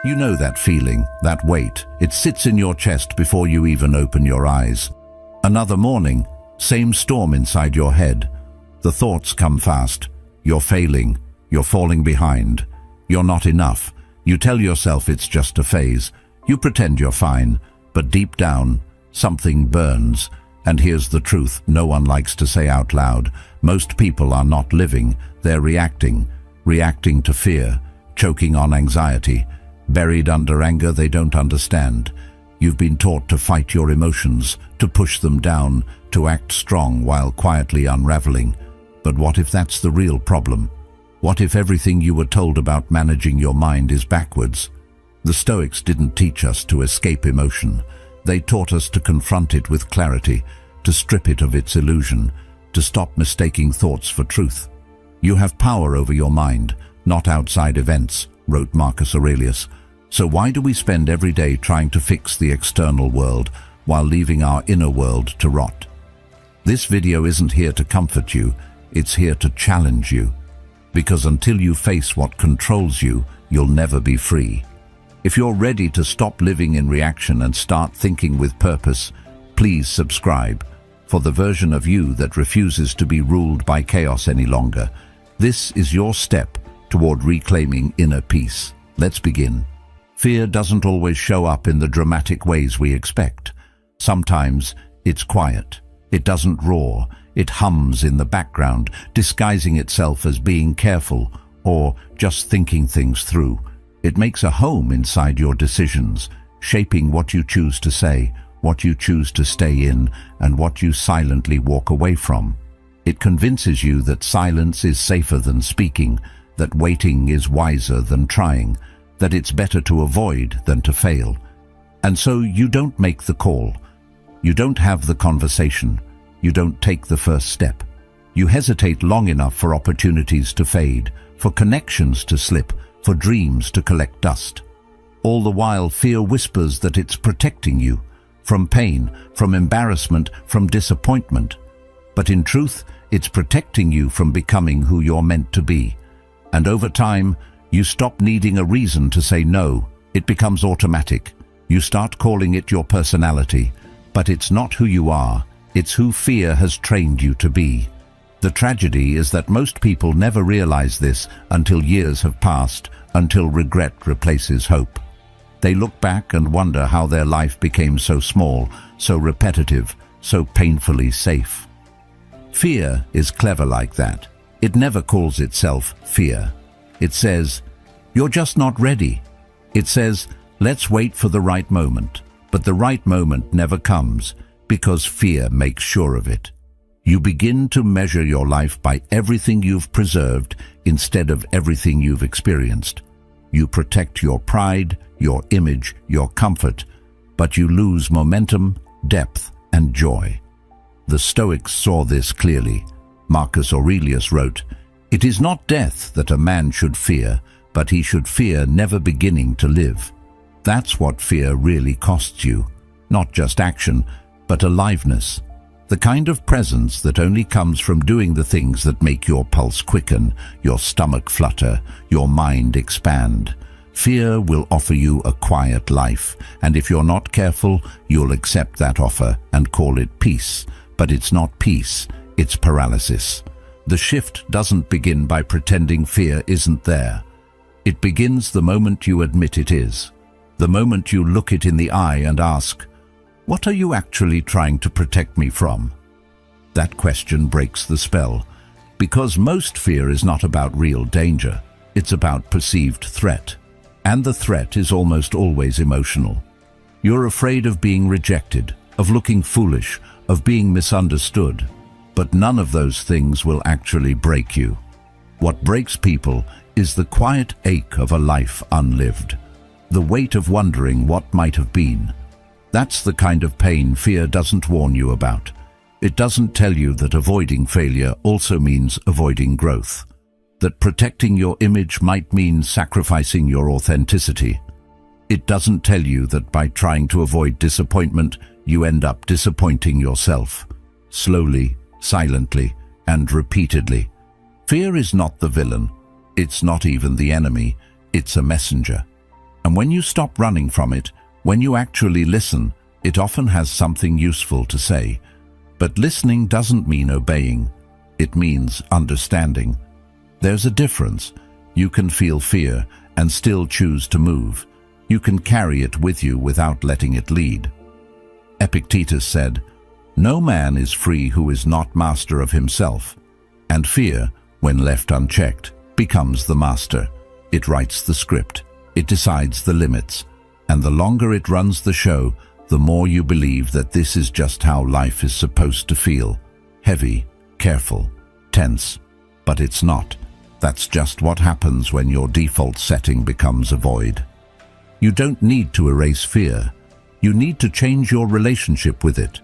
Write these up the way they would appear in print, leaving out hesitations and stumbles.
You know that feeling, that weight. It sits in your chest before you even open your eyes. Another morning, same storm inside your head. The thoughts come fast. You're failing. You're falling behind. You're not enough. You tell yourself it's just a phase. You pretend you're fine, but deep down, something burns. And here's the truth no one likes to say out loud. Most people are not living, they're reacting to fear, choking on anxiety, buried under anger they don't understand. You've been taught to fight your emotions, to push them down, to act strong while quietly unraveling. But what if that's the real problem? What if everything you were told about managing your mind is backwards? The Stoics didn't teach us to escape emotion. They taught us to confront it with clarity, to strip it of its illusion, to stop mistaking thoughts for truth. You have power over your mind, not outside events, wrote Marcus Aurelius. So why do we spend every day trying to fix the external world while leaving our inner world to rot? This video isn't here to comfort you, it's here to challenge you. Because until you face what controls you, you'll never be free. If you're ready to stop living in reaction and start thinking with purpose, please subscribe. For the version of you that refuses to be ruled by chaos any longer, this is your step toward reclaiming inner peace. Let's begin. Fear doesn't always show up in the dramatic ways we expect. Sometimes it's quiet. It doesn't roar. It hums in the background, disguising itself as being careful or just thinking things through. It makes a home inside your decisions, shaping what you choose to say, what you choose to stay in, and what you silently walk away from. It convinces you that silence is safer than speaking, that waiting is wiser than trying, that it's better to avoid than to fail. And so you don't make the call. You don't have the conversation. You don't take the first step. You hesitate long enough for opportunities to fade, for connections to slip, for dreams to collect dust. All the while, fear whispers that it's protecting you from pain, from embarrassment, from disappointment. But in truth, it's protecting you from becoming who you're meant to be. And over time, you stop needing a reason to say no. It becomes automatic. You start calling it your personality. But it's not who you are. It's who fear has trained you to be. The tragedy is that most people never realize this until years have passed, until regret replaces hope. They look back and wonder how their life became so small, so repetitive, so painfully safe. Fear is clever like that. It never calls itself fear. It says, "You're just not ready." It says, "Let's wait for the right moment." But the right moment never comes, because fear makes sure of it. You begin to measure your life by everything you've preserved instead of everything you've experienced. You protect your pride, your image, your comfort, but you lose momentum, depth, and joy. The Stoics saw this clearly. Marcus Aurelius wrote, "It is not death that a man should fear, but he should fear never beginning to live." That's what fear really costs you. Not just action, but aliveness. The kind of presence that only comes from doing the things that make your pulse quicken, your stomach flutter, your mind expand. Fear will offer you a quiet life, and if you're not careful, you'll accept that offer and call it peace. But it's not peace, it's paralysis. The shift doesn't begin by pretending fear isn't there. It begins the moment you admit it is. The moment you look it in the eye and ask, "What are you actually trying to protect me from?" That question breaks the spell, because most fear is not about real danger. It's about perceived threat. And the threat is almost always emotional. You're afraid of being rejected, of looking foolish, of being misunderstood. But none of those things will actually break you. What breaks people is the quiet ache of a life unlived, the weight of wondering what might have been. That's the kind of pain fear doesn't warn you about. It doesn't tell you that avoiding failure also means avoiding growth, that protecting your image might mean sacrificing your authenticity. It doesn't tell you that by trying to avoid disappointment, you end up disappointing yourself, slowly, silently, and repeatedly. Fear is not the villain. It's not even the enemy. It's a messenger. And when you stop running from it, when you actually listen, it often has something useful to say. But listening doesn't mean obeying. It means understanding. There's a difference. You can feel fear and still choose to move. You can carry it with you without letting it lead. Epictetus said, "No man is free who is not master of himself." And fear, when left unchecked, becomes the master. It writes the script. It decides the limits. And the longer it runs the show, the more you believe that this is just how life is supposed to feel. Heavy, careful, tense. But it's not. That's just what happens when your default setting becomes avoid. You don't need to erase fear. You need to change your relationship with it.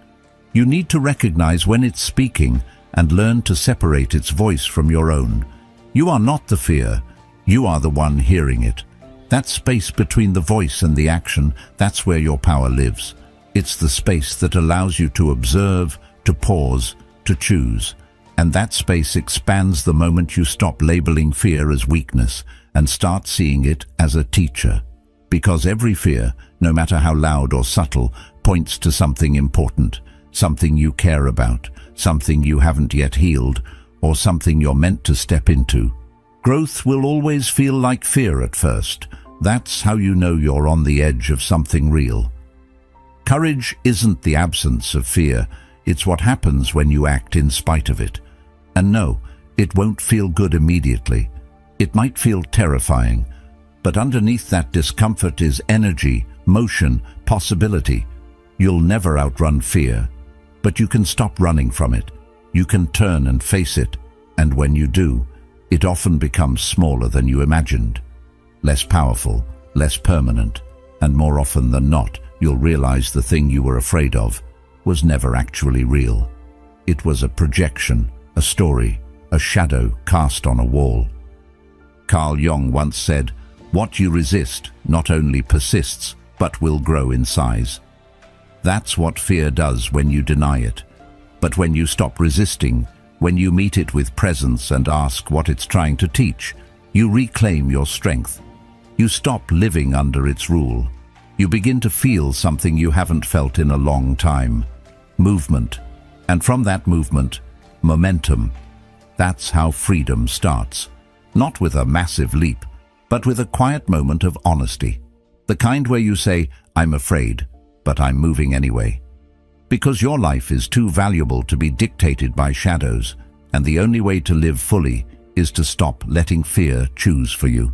You need to recognize when it's speaking and learn to separate its voice from your own. You are not the fear. You are the one hearing it. That space between the voice and the action, that's where your power lives. It's the space that allows you to observe, to pause, to choose. And that space expands the moment you stop labeling fear as weakness and start seeing it as a teacher. Because every fear, no matter how loud or subtle, points to something important, something you care about, something you haven't yet healed, or something you're meant to step into. Growth will always feel like fear at first. That's how you know you're on the edge of something real. Courage isn't the absence of fear. It's what happens when you act in spite of it. And no, it won't feel good immediately. It might feel terrifying. But underneath that discomfort is energy, motion, possibility. You'll never outrun fear. But you can stop running from it. You can turn and face it. And when you do, it often becomes smaller than you imagined. Less powerful, less permanent. And more often than not, you'll realize the thing you were afraid of was never actually real. It was a projection, a story, a shadow cast on a wall. Carl Jung once said, "What you resist not only persists, but will grow in size." That's what fear does when you deny it. But when you stop resisting, when you meet it with presence and ask what it's trying to teach, you reclaim your strength. You stop living under its rule. You begin to feel something you haven't felt in a long time. Movement. And from that movement, momentum. That's how freedom starts. Not with a massive leap, but with a quiet moment of honesty. The kind where you say, "I'm afraid, but I'm moving anyway." Because your life is too valuable to be dictated by shadows, and the only way to live fully is to stop letting fear choose for you.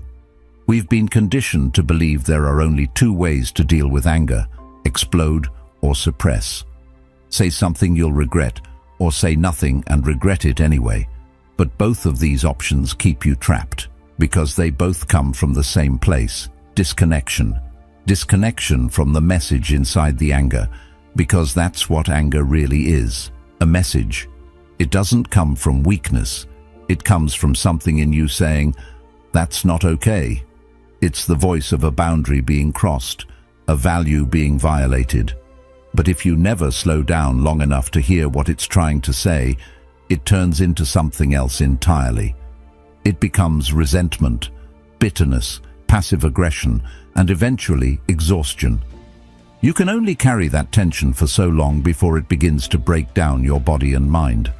We've been conditioned to believe there are only two ways to deal with anger: explode or suppress. Say something you'll regret, or say nothing and regret it anyway. But both of these options keep you trapped, because they both come from the same place: disconnection. Disconnection from the message inside the anger, because that's what anger really is, a message. It doesn't come from weakness. It comes from something in you saying, "That's not okay." It's the voice of a boundary being crossed, a value being violated. But if you never slow down long enough to hear what it's trying to say, it turns into something else entirely. It becomes resentment, bitterness, passive aggression, and eventually exhaustion. You can only carry that tension for so long before it begins to break down your body and mind.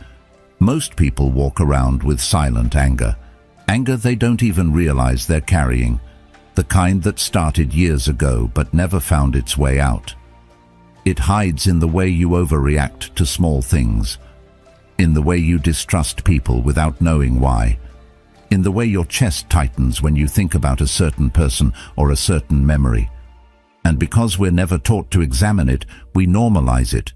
Most people walk around with silent anger. Anger they don't even realize they're carrying. The kind that started years ago but never found its way out. It hides in the way you overreact to small things, in the way you distrust people without knowing why, in the way your chest tightens when you think about a certain person or a certain memory. And because we're never taught to examine it, we normalize it.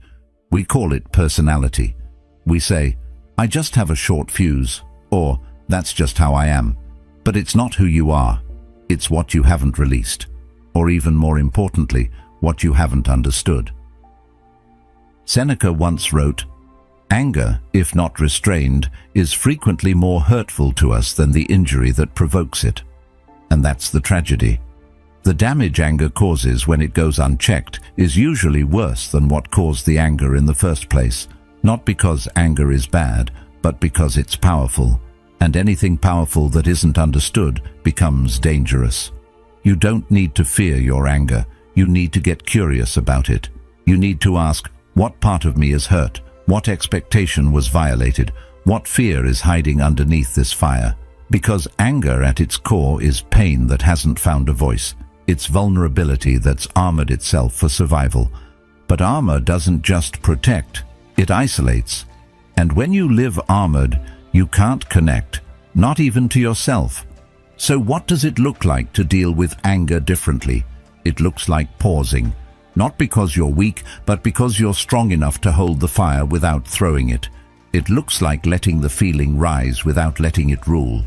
We call it personality. We say, "I just have a short fuse," or "That's just how I am." But it's not who you are. It's what you haven't released. Or even more importantly, what you haven't understood. Seneca once wrote, "Anger, if not restrained, is frequently more hurtful to us than the injury that provokes it." And that's the tragedy. The damage anger causes when it goes unchecked is usually worse than what caused the anger in the first place. Not because anger is bad, but because it's powerful. And anything powerful that isn't understood becomes dangerous. You don't need to fear your anger. You need to get curious about it. You need to ask, what part of me is hurt? What expectation was violated? What fear is hiding underneath this fire? Because anger at its core is pain that hasn't found a voice. It's vulnerability that's armored itself for survival. But armor doesn't just protect, it isolates. And when you live armored, you can't connect, not even to yourself. So what does it look like to deal with anger differently? It looks like pausing. Not because you're weak, but because you're strong enough to hold the fire without throwing it. It looks like letting the feeling rise without letting it rule.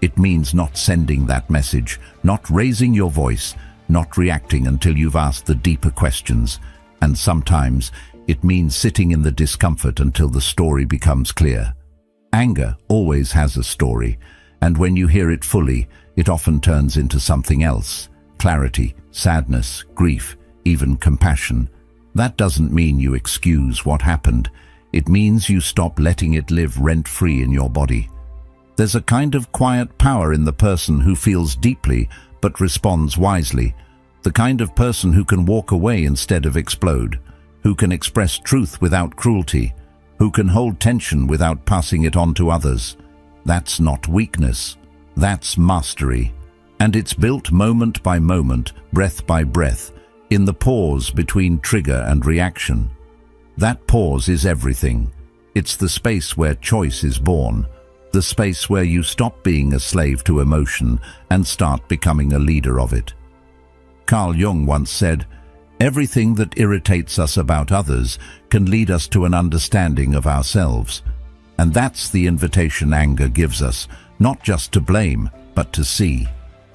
It means not sending that message, not raising your voice, not reacting until you've asked the deeper questions. And sometimes it means sitting in the discomfort until the story becomes clear. Anger always has a story, and when you hear it fully, it often turns into something else. Clarity, sadness, grief, even compassion. That doesn't mean you excuse what happened. It means you stop letting it live rent-free in your body. There's a kind of quiet power in the person who feels deeply but responds wisely. The kind of person who can walk away instead of explode, who can express truth without cruelty, who can hold tension without passing it on to others. That's not weakness. That's mastery. And it's built moment by moment, breath by breath, in the pause between trigger and reaction. That pause is everything. It's the space where choice is born, the space where you stop being a slave to emotion and start becoming a leader of it. Carl Jung once said, "Everything that irritates us about others can lead us to an understanding of ourselves." And that's the invitation anger gives us, not just to blame, but to see,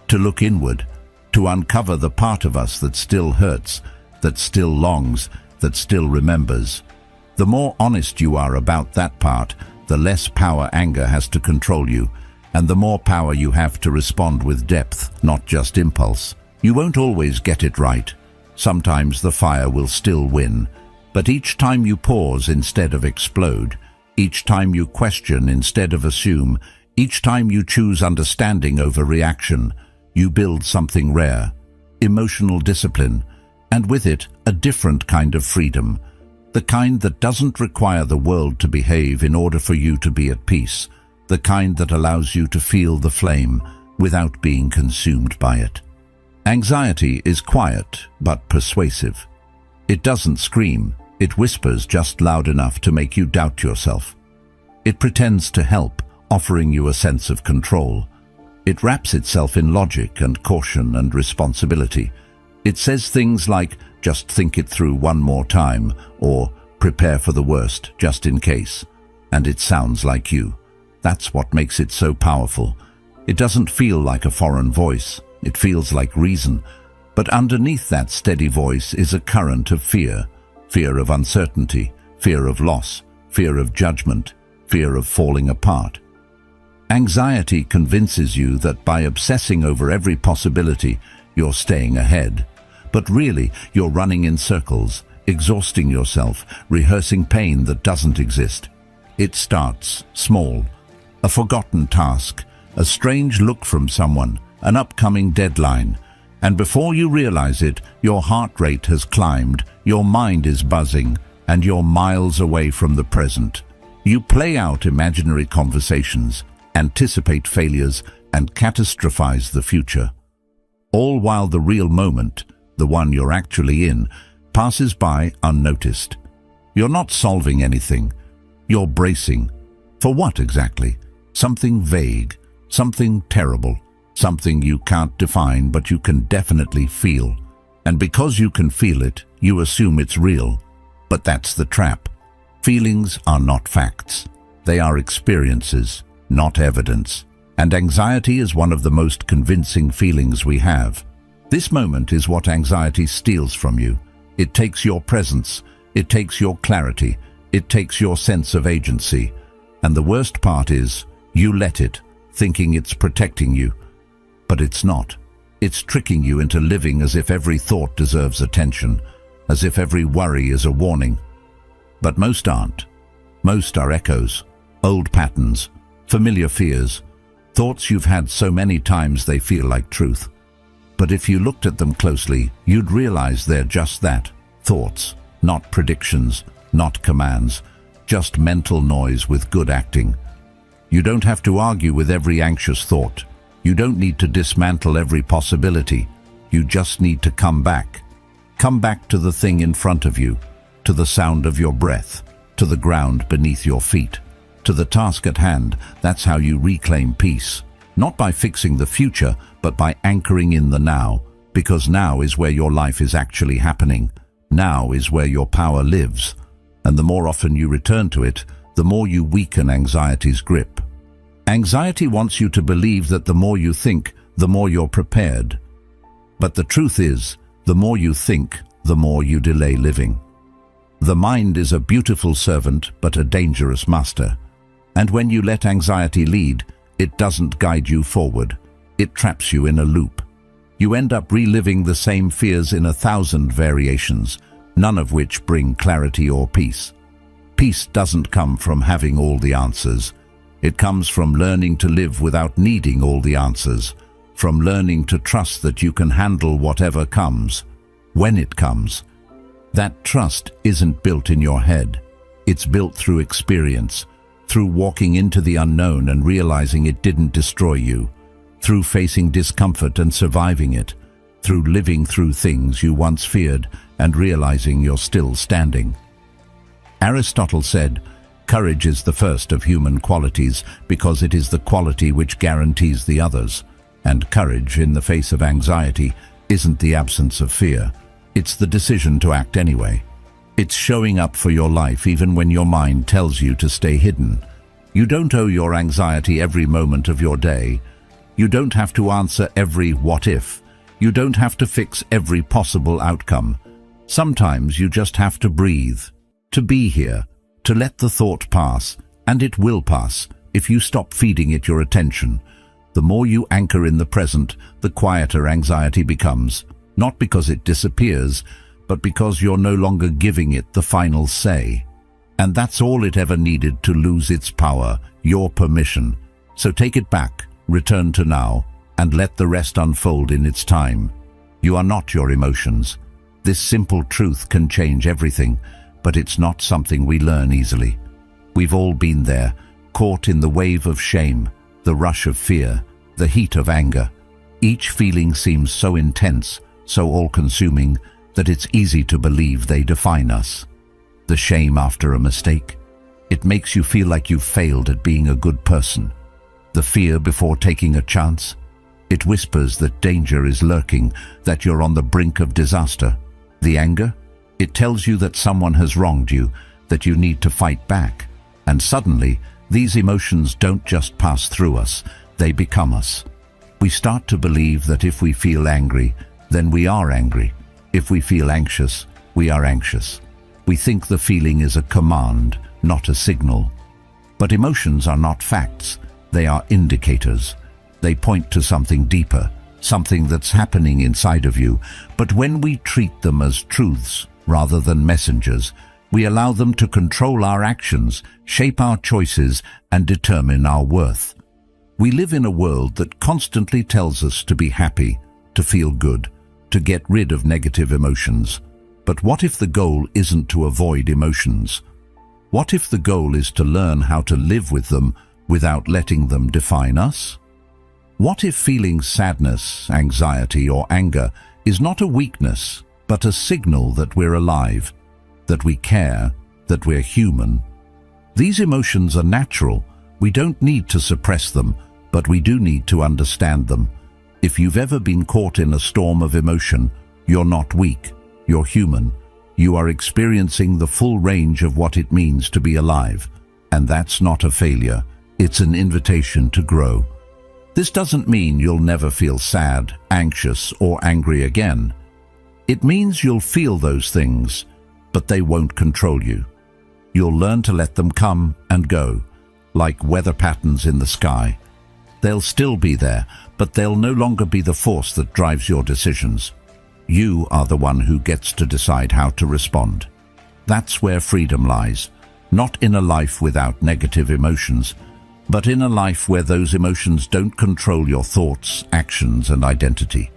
to look inward, to uncover the part of us that still hurts, that still longs, that still remembers. The more honest you are about that part, the less power anger has to control you, and the more power you have to respond with depth, not just impulse. You won't always get it right. Sometimes the fire will still win, but each time you pause instead of explode, each time you question instead of assume, each time you choose understanding over reaction, you build something rare, emotional discipline, and with it, a different kind of freedom, the kind that doesn't require the world to behave in order for you to be at peace, the kind that allows you to feel the flame without being consumed by it. Anxiety is quiet but persuasive. It doesn't scream, it whispers just loud enough to make you doubt yourself. It pretends to help, offering you a sense of control. It wraps itself in logic and caution and responsibility. It says things like, just think it through one more time, or prepare for the worst, just in case. And it sounds like you. That's what makes it so powerful. It doesn't feel like a foreign voice. It feels like reason. But underneath that steady voice is a current of fear. Fear of uncertainty, fear of loss, fear of judgment, fear of falling apart. Anxiety convinces you that by obsessing over every possibility, you're staying ahead. But really, you're running in circles, exhausting yourself, rehearsing pain that doesn't exist. It starts small, a forgotten task, a strange look from someone, an upcoming deadline. And before you realize it, your heart rate has climbed, your mind is buzzing, and you're miles away from the present. You play out imaginary conversations, anticipate failures, and catastrophize the future. All while the real moment, the one you're actually in, passes by unnoticed. You're not solving anything. You're bracing. For what exactly? Something vague, something terrible, something you can't define but you can definitely feel. And because you can feel it, you assume it's real. But that's the trap. Feelings are not facts. They are experiences, not evidence. And anxiety is one of the most convincing feelings we have. This moment is what anxiety steals from you. It takes your presence, it takes your clarity, it takes your sense of agency. And the worst part is, you let it, thinking it's protecting you. But it's not. It's tricking you into living as if every thought deserves attention, as if every worry is a warning. But most aren't. Most are echoes, old patterns, familiar fears, thoughts you've had so many times they feel like truth. But if you looked at them closely, you'd realize they're just that, thoughts, not predictions, not commands, just mental noise with good acting. You don't have to argue with every anxious thought. You don't need to dismantle every possibility. You just need to come back. Come back to the thing in front of you, to the sound of your breath, to the ground beneath your feet, to the task at hand. That's how you reclaim peace. Not by fixing the future, but by anchoring in the now, because now is where your life is actually happening. Now is where your power lives. And the more often you return to it, the more you weaken anxiety's grip. Anxiety wants you to believe that the more you think, the more you're prepared. But the truth is, the more you think, the more you delay living. The mind is a beautiful servant, but a dangerous master. And when you let anxiety lead, it doesn't guide you forward. It traps you in a loop. You end up reliving the same fears in 1,000 variations, none of which bring clarity or peace. Peace doesn't come from having all the answers. It comes from learning to live without needing all the answers, from learning to trust that you can handle whatever comes, when it comes. That trust isn't built in your head. It's built through experience, through walking into the unknown and realizing it didn't destroy you, through facing discomfort and surviving it, through living through things you once feared and realizing you're still standing. Aristotle said, "Courage is the first of human qualities because it is the quality which guarantees the others." And courage in the face of anxiety isn't the absence of fear. It's the decision to act anyway. It's showing up for your life even when your mind tells you to stay hidden. You don't owe your anxiety every moment of your day. You don't have to answer every what if. You don't have to fix every possible outcome. Sometimes you just have to breathe, to be here, to let the thought pass, and it will pass if you stop feeding it your attention. The more you anchor in the present, the quieter anxiety becomes, not because it disappears, but because you're no longer giving it the final say. And that's all it ever needed to lose its power, your permission. So take it back, return to now, and let the rest unfold in its time. You are not your emotions. This simple truth can change everything, but it's not something we learn easily. We've all been there, caught in the wave of shame, the rush of fear, the heat of anger. Each feeling seems so intense, so all-consuming, that it's easy to believe they define us. The shame after a mistake. It makes you feel like you've failed at being a good person. The fear before taking a chance. It whispers that danger is lurking, that you're on the brink of disaster. The anger? It tells you that someone has wronged you, that you need to fight back. And suddenly, these emotions don't just pass through us, they become us. We start to believe that if we feel angry, then we are angry. If we feel anxious, we are anxious. We think the feeling is a command, not a signal. But emotions are not facts, they are indicators. They point to something deeper, something that's happening inside of you. But when we treat them as truths rather than messengers, we allow them to control our actions, shape our choices, and determine our worth. We live in a world that constantly tells us to be happy, to feel good, to get rid of negative emotions. But what if the goal isn't to avoid emotions? What if the goal is to learn how to live with them without letting them define us? What if feeling sadness, anxiety, or anger is not a weakness, but a signal that we're alive, that we care, that we're human? These emotions are natural. We don't need to suppress them, but we do need to understand them. If you've ever been caught in a storm of emotion, you're not weak, you're human. You are experiencing the full range of what it means to be alive. And that's not a failure, it's an invitation to grow. This doesn't mean you'll never feel sad, anxious, or angry again. It means you'll feel those things, but they won't control you. You'll learn to let them come and go, like weather patterns in the sky. They'll still be there, but they'll no longer be the force that drives your decisions. You are the one who gets to decide how to respond. That's where freedom lies, not in a life without negative emotions, but in a life where those emotions don't control your thoughts, actions, and identity.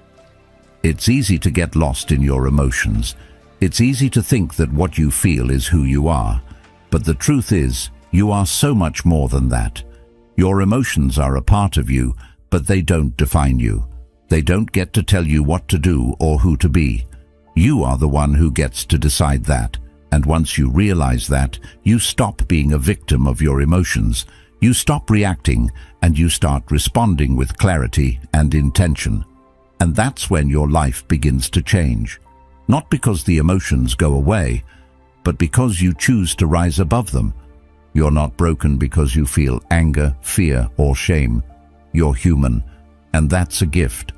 It's easy to get lost in your emotions. It's easy to think that what you feel is who you are. But the truth is, you are so much more than that. Your emotions are a part of you, but they don't define you. They don't get to tell you what to do or who to be. You are the one who gets to decide that. And once you realize that, you stop being a victim of your emotions. You stop reacting and you start responding with clarity and intention. And that's when your life begins to change. Not because the emotions go away, but because you choose to rise above them. You're not broken because you feel anger, fear, or shame. You're human, and that's a gift.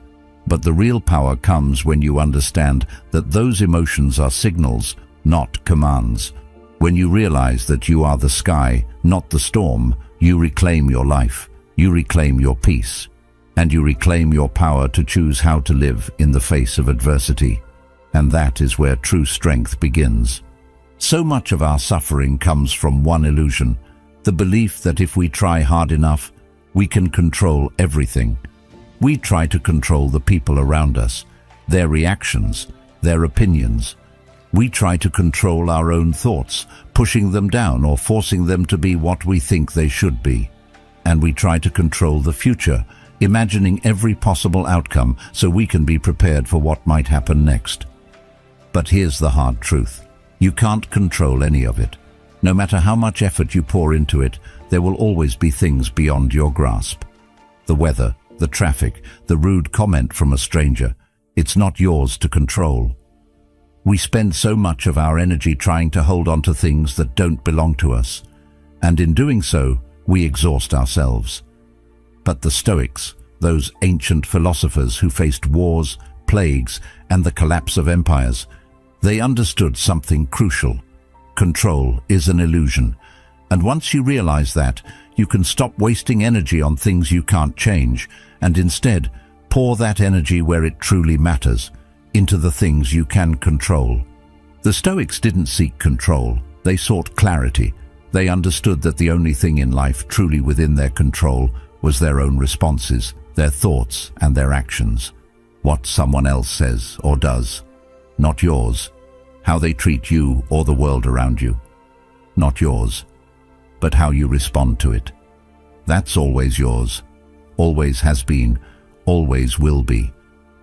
But the real power comes when you understand that those emotions are signals, not commands. When you realize that you are the sky, not the storm, you reclaim your life, you reclaim your peace, and you reclaim your power to choose how to live in the face of adversity. And that is where true strength begins. So much of our suffering comes from one illusion, the belief that if we try hard enough, we can control everything. We try to control the people around us, their reactions, their opinions. We try to control our own thoughts, pushing them down or forcing them to be what we think they should be. And we try to control the future, imagining every possible outcome so we can be prepared for what might happen next. But here's the hard truth. You can't control any of it. No matter how much effort you pour into it, there will always be things beyond your grasp. The weather, the traffic, the rude comment from a stranger. It's not yours to control. We spend so much of our energy trying to hold on to things that don't belong to us. And in doing so, we exhaust ourselves. But the Stoics, those ancient philosophers who faced wars, plagues, and the collapse of empires, they understood something crucial. Control is an illusion. And once you realize that, you can stop wasting energy on things you can't change, and instead pour that energy where it truly matters, into the things you can control. The Stoics didn't seek control, they sought clarity. They understood that the only thing in life truly within their control was their own responses, their thoughts and their actions. What someone else says or does, not yours. How they treat you or the world around you, not yours, but how you respond to it. That's always yours, always has been, always will be.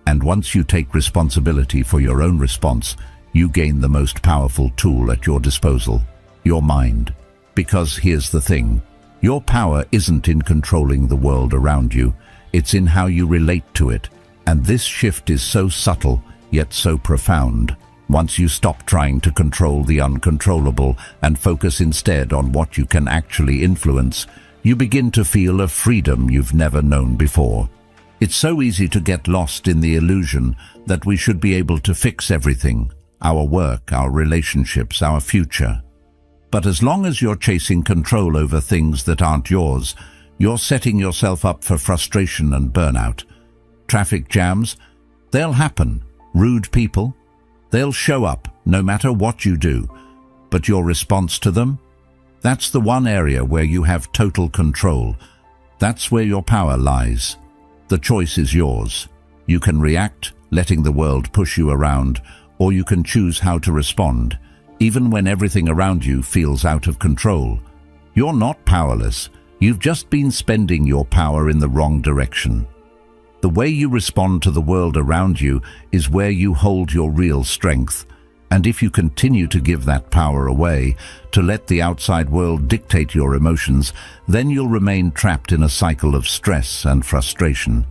And once you take responsibility for your own response, you gain the most powerful tool at your disposal, your mind. Because here's the thing, your power isn't in controlling the world around you, it's in how you relate to it. And this shift is so subtle, yet so profound. Once you stop trying to control the uncontrollable and focus instead on what you can actually influence, you begin to feel a freedom you've never known before. It's so easy to get lost in the illusion that we should be able to fix everything, our work, our relationships, our future. But as long as you're chasing control over things that aren't yours, you're setting yourself up for frustration and burnout. Traffic jams, they'll happen. Rude people, they'll show up no matter what you do. But your response to them? That's the one area where you have total control. That's where your power lies. The choice is yours. You can react, letting the world push you around, or you can choose how to respond, even when everything around you feels out of control. You're not powerless. You've just been spending your power in the wrong direction. The way you respond to the world around you is where you hold your real strength. And if you continue to give that power away, to let the outside world dictate your emotions, then you'll remain trapped in a cycle of stress and frustration.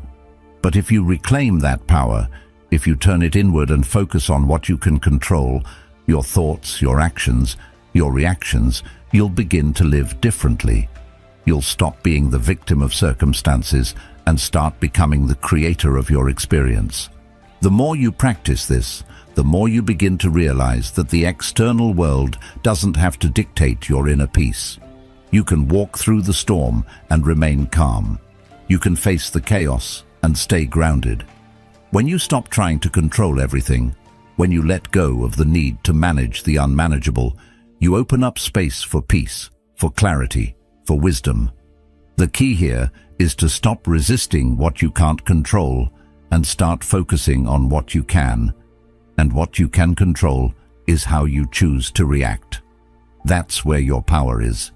But if you reclaim that power, if you turn it inward and focus on what you can control, your thoughts, your actions, your reactions, you'll begin to live differently. You'll stop being the victim of circumstances and start becoming the creator of your experience. The more you practice this, the more you begin to realize that the external world doesn't have to dictate your inner peace. You can walk through the storm and remain calm. You can face the chaos and stay grounded. When you stop trying to control everything, when you let go of the need to manage the unmanageable, you open up space for peace, for clarity, for wisdom. The key here is to stop resisting what you can't control and start focusing on what you can. And what you can control is how you choose to react. That's where your power is.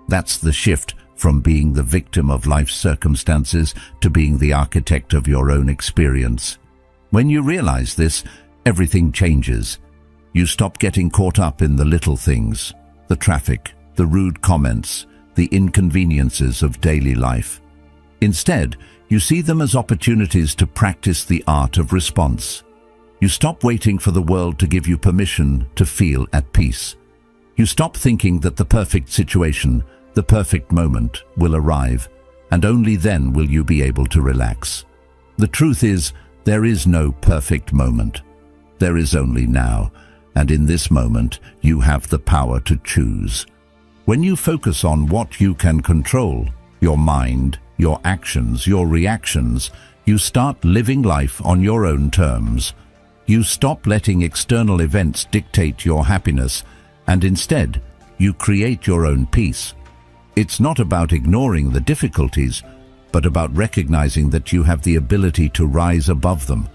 That's the shift from being the victim of life's circumstances to being the architect of your own experience. When you realize this, everything changes. You stop getting caught up in the little things, the traffic, the rude comments, the inconveniences of daily life. Instead, you see them as opportunities to practice the art of response. You stop waiting for the world to give you permission to feel at peace. You stop thinking that the perfect situation, the perfect moment, will arrive, and only then will you be able to relax. The truth is, there is no perfect moment. There is only now, and in this moment, you have the power to choose. When you focus on what you can control, your mind, your actions, your reactions, you start living life on your own terms. You stop letting external events dictate your happiness, and instead, you create your own peace. It's not about ignoring the difficulties, but about recognizing that you have the ability to rise above them.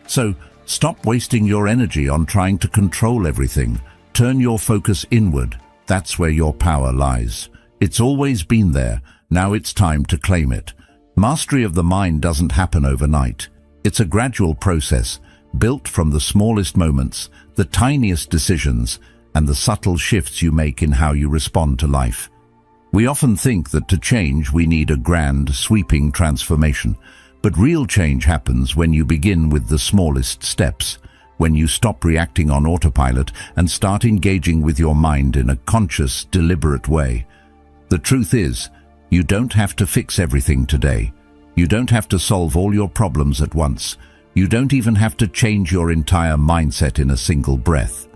So, stop wasting your energy on trying to control everything. Turn your focus inward. That's where your power lies. It's always been there. Now it's time to claim it. Mastery of the mind doesn't happen overnight. It's a gradual process, built from the smallest moments, the tiniest decisions, and the subtle shifts you make in how you respond to life. We often think that to change we need a grand, sweeping transformation, but real change happens when you begin with the smallest steps, when you stop reacting on autopilot and start engaging with your mind in a conscious, deliberate way. The truth is, you don't have to fix everything today. You don't have to solve all your problems at once. You don't even have to change your entire mindset in a single breath.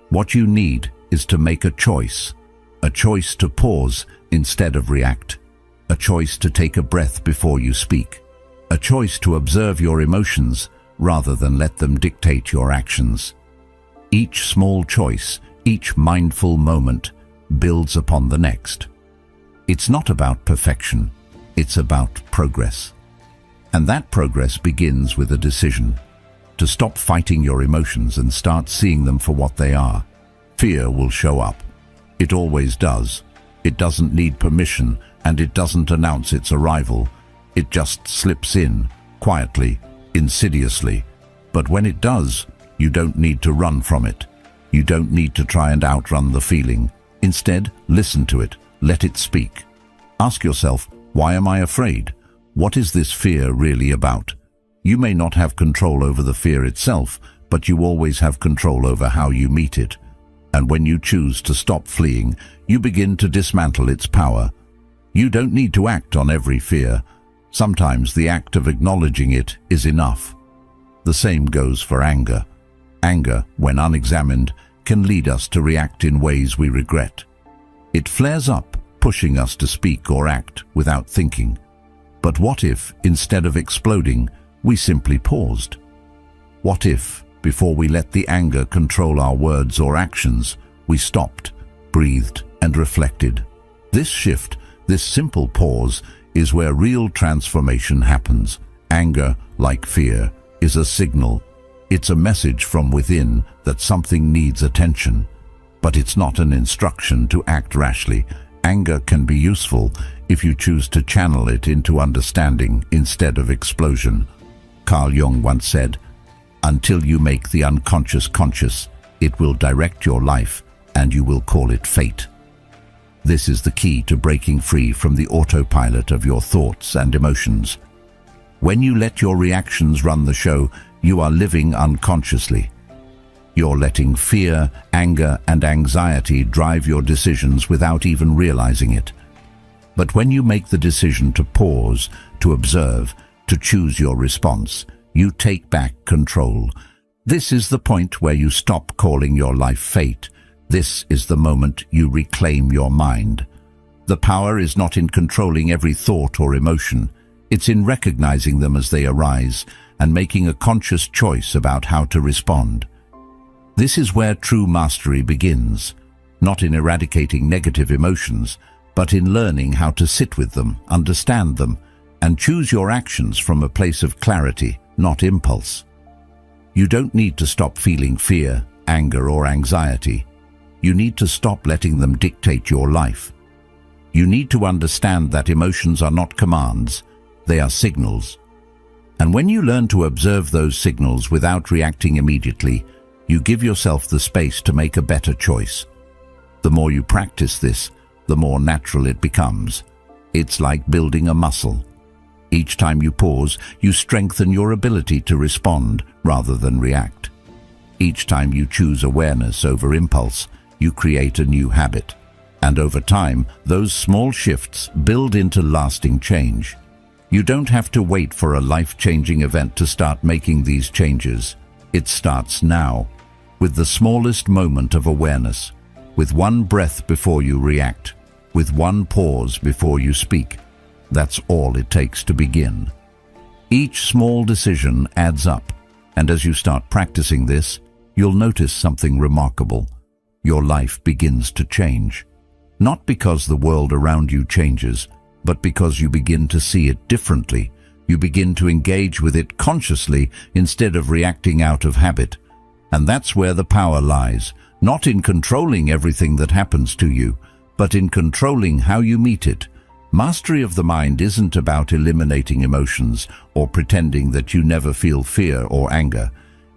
What you need is to make a choice to pause instead of react, a choice to take a breath before you speak, a choice to observe your emotions rather than let them dictate your actions. Each small choice, each mindful moment builds upon the next. It's not about perfection, it's about progress. And that progress begins with a decision to stop fighting your emotions and start seeing them for what they are. Fear will show up. It always does. It doesn't need permission, and it doesn't announce its arrival. It just slips in, quietly, insidiously. But when it does, you don't need to run from it. You don't need to try and outrun the feeling. Instead, listen to it. Let it speak. Ask yourself, why am I afraid? What is this fear really about? You may not have control over the fear itself, but you always have control over how you meet it. And when you choose to stop fleeing, you begin to dismantle its power. You don't need to act on every fear. Sometimes the act of acknowledging it is enough. The same goes for anger. Anger, when unexamined, can lead us to react in ways we regret. It flares up, pushing us to speak or act without thinking. But what if, instead of exploding, we simply paused? What if, before we let the anger control our words or actions, we stopped, breathed, and reflected? This shift, this simple pause, is where real transformation happens. Anger, like fear, is a signal. It's a message from within that something needs attention. But it's not an instruction to act rashly. Anger can be useful if you choose to channel it into understanding instead of explosion. Carl Jung once said, "Until you make the unconscious conscious, it will direct your life and you will call it fate." This is the key to breaking free from the autopilot of your thoughts and emotions. When you let your reactions run the show, you are living unconsciously. You're letting fear, anger, and anxiety drive your decisions without even realizing it. But when you make the decision to pause, to observe, to choose your response, you take back control. This is the point where you stop calling your life fate. This is the moment you reclaim your mind. The power is not in controlling every thought or emotion. It's in recognizing them as they arise and making a conscious choice about how to respond. This is where true mastery begins, not in eradicating negative emotions, but in learning how to sit with them, understand them, and choose your actions from a place of clarity. not impulse. You don't need to stop feeling fear, anger, or anxiety. You need to stop letting them dictate your life. You need to understand that emotions are not commands, they are signals. And when you learn to observe those signals without reacting immediately, you give yourself the space to make a better choice. The more you practice this, the more natural it becomes. It's like building a muscle. Each time you pause, you strengthen your ability to respond rather than react. Each time you choose awareness over impulse, you create a new habit. And over time, those small shifts build into lasting change. You don't have to wait for a life-changing event to start making these changes. It starts now, with the smallest moment of awareness, with one breath before you react, with one pause before you speak. That's all it takes to begin. Each small decision adds up, and as you start practicing this, you'll notice something remarkable. Your life begins to change. Not because the world around you changes, but because you begin to see it differently. You begin to engage with it consciously instead of reacting out of habit. And that's where the power lies, not in controlling everything that happens to you, but in controlling how you meet it. Mastery of the mind isn't about eliminating emotions or pretending that you never feel fear or anger.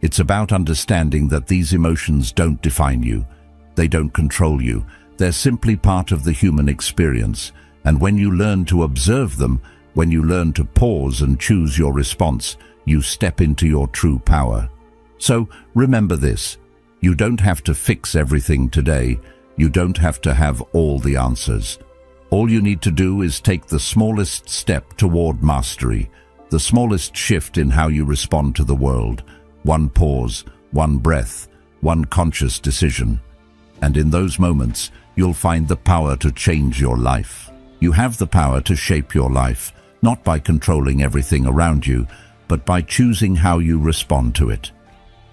It's about understanding that these emotions don't define you. They don't control you. They're simply part of the human experience. And when you learn to observe them, when you learn to pause and choose your response, you step into your true power. So remember this: you don't have to fix everything today. You don't have to have all the answers. All you need to do is take the smallest step toward mastery, the smallest shift in how you respond to the world. One pause, one breath, one conscious decision. And in those moments, you'll find the power to change your life. You have the power to shape your life, not by controlling everything around you, but by choosing how you respond to it.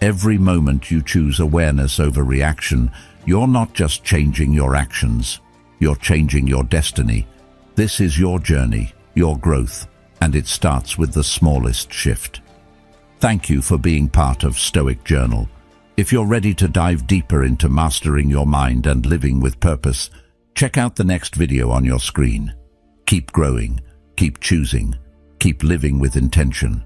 Every moment you choose awareness over reaction, you're not just changing your actions, you're changing your destiny. This is your journey, your growth, and it starts with the smallest shift. Thank you for being part of Stoic Journal. If you're ready to dive deeper into mastering your mind and living with purpose, check out the next video on your screen. Keep growing, keep choosing, keep living with intention.